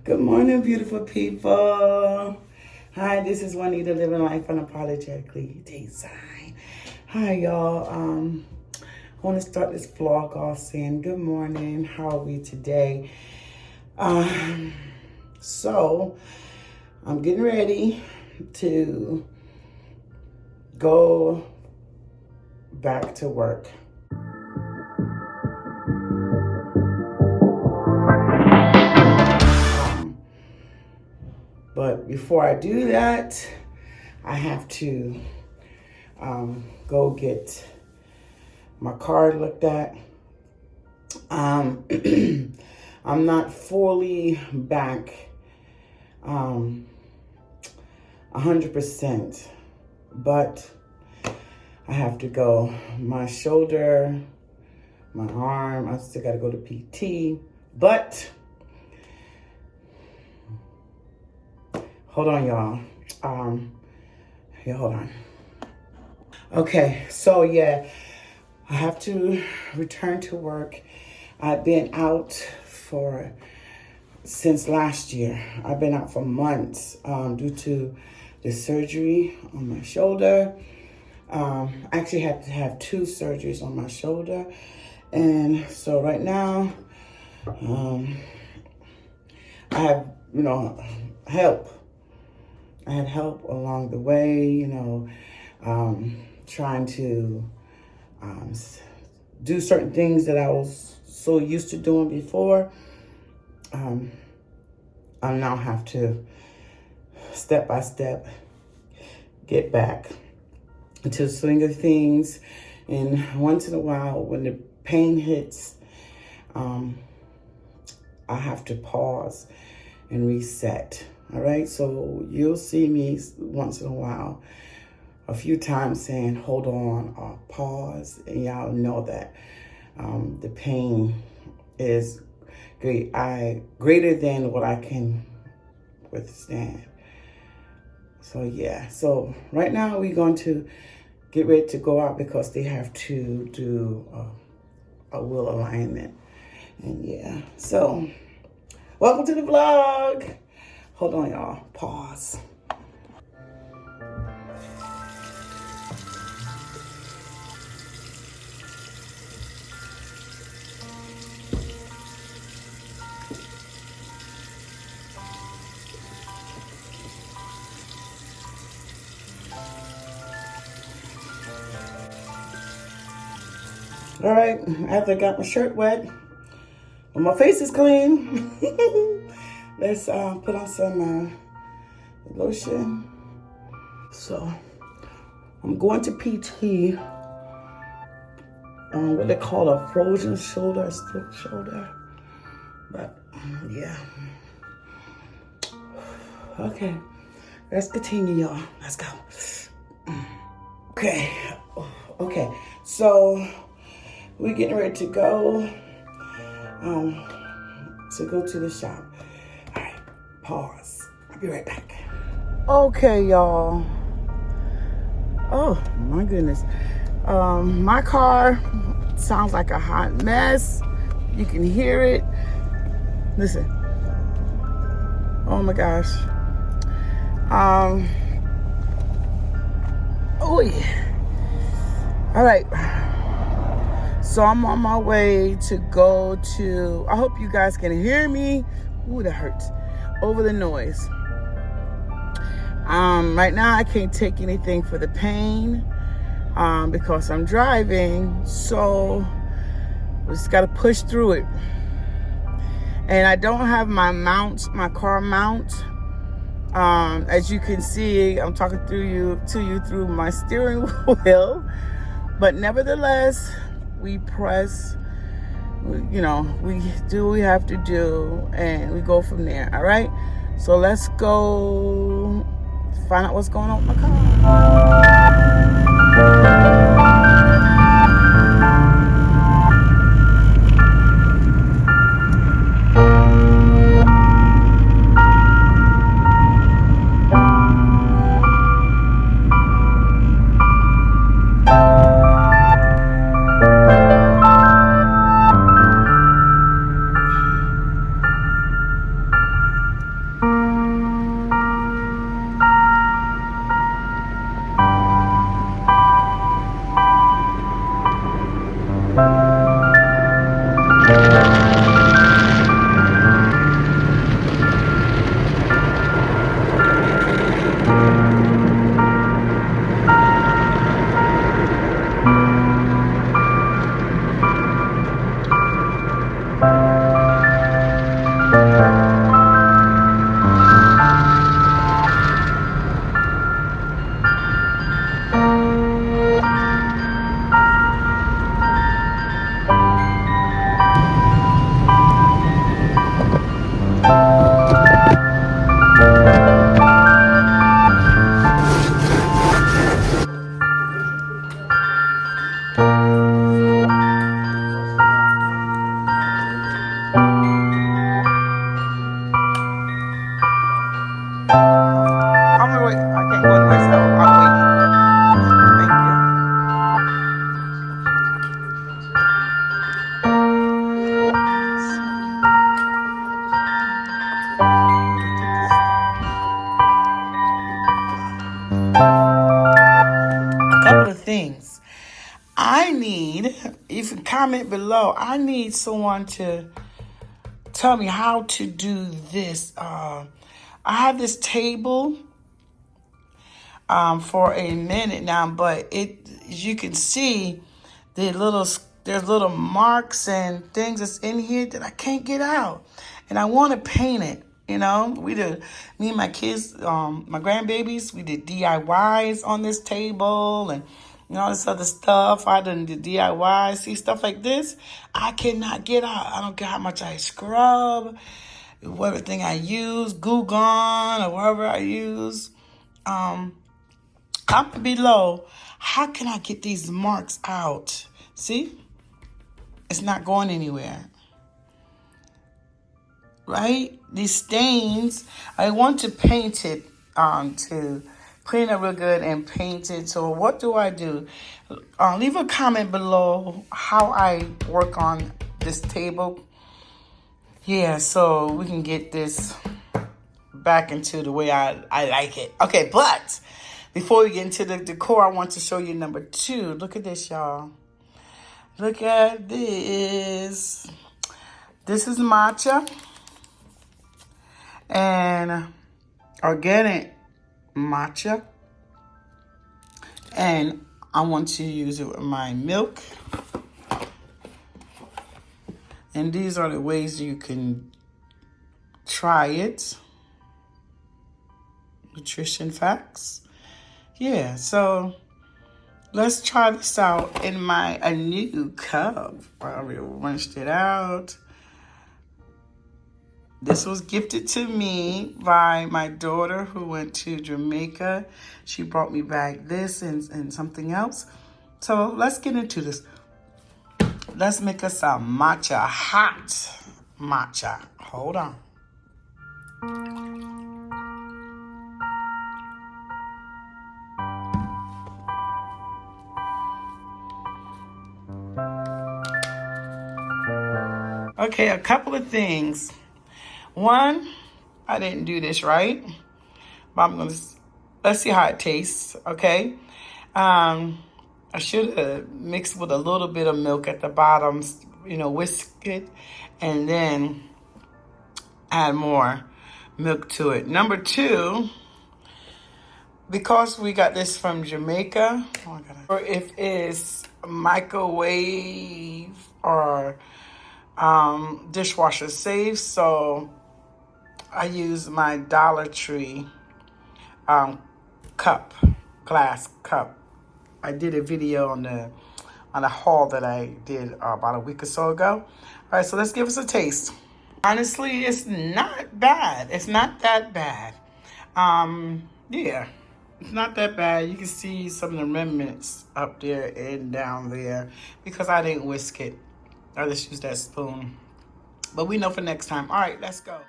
Good morning, beautiful people. Hi, this is Juanita living life unapologetically design. Hi, y'all. I want to start this vlog off saying good morning. How are we today? So I'm getting ready to go back to work. But before I do that, I have to go get my car looked at. I'm not fully back 100%, but I have to go. My shoulder, my arm, I still got to go to PT, but hold on, y'all. Hold on. Okay, so yeah, I have to return to work. I've been out since last year. I've been out for months due to the surgery on my shoulder. I actually had to have 2 surgeries on my shoulder. And so right now, I have, help. I had help along the way, trying to do certain things that I was so used to doing before. I now have to step by step get back into the swing of things. And once in a while, when the pain hits, I have to pause and reset. All right, so you'll see me once in a while, a few times saying, hold on, or pause, and y'all know that the pain is greater than what I can withstand. So yeah, so right now we're going to get ready to go out because they have to do a wheel alignment. And yeah, so welcome to the vlog. Hold on, y'all. Pause. All right, after I got my shirt wet, but my face is clean, let's put on some lotion. So I'm going to PT, what they call a frozen shoulder, a stiff shoulder. But yeah. Okay, let's continue, y'all. Let's go. Okay, so we're getting ready to go to the shop. All right, pause. I'll be right back. Okay, y'all. Oh my goodness. My car sounds like a hot mess. You can hear it. Listen. Oh my gosh. Oh yeah. All right. So I'm on my way to go to, I hope you guys can hear me. Ooh, that hurts. Over the noise. Right now I can't take anything for the pain because I'm driving. So we just got to push through it. And I don't have my car mount. As you can see, I'm talking to you through my steering wheel. But nevertheless, we press, we do what we have to do, and we go from there, all right? So let's go find out what's going on with my comment below. I need someone to tell me how to do this. I have this table for a minute now, but as you can see, there's little marks and things that's in here that I can't get out, and I want to paint it. You know, me and my kids, my grandbabies, we did DIYs on this table and all this other stuff. I done did DIYs. See, stuff like this, I cannot get out. I don't care how much I scrub, everything I use, Goo Gone or whatever I use. Comment below, how can I get these marks out? See, it's not going anywhere. Right? These stains, I want to paint it, to clean it real good and paint it. So what do I do? Leave a comment below how I work on this table. Yeah, so we can get this back into the way I like it. Okay, but before we get into the decor, I want to show you number 2. Look at this, y'all. Look at this. This is matcha. And organic matcha, and I want to use it with my milk. And these are the ways you can try it. Nutrition facts. Yeah, so let's try this out in a new cup. I already rinsed it out. This was gifted to me by my daughter who went to Jamaica. She brought me back this and something else. So let's get into this. Let's make us some matcha, hot matcha. Hold on. Okay, a couple of things. One, I didn't do this right, but let's see how it tastes, okay? I should have mixed with a little bit of milk at the bottom, whisk it, and then add more milk to it. Number 2, because we got this from Jamaica, or if it's microwave or dishwasher safe, so I use my Dollar Tree glass cup. I did a video on a haul that I did about a week or so ago. All right, so let's give us a taste. Honestly, it's not bad. It's not that bad. Yeah, it's not that bad. You can see some of the remnants up there and down there because I didn't whisk it. I just used that spoon. But we know for next time. All right, let's go.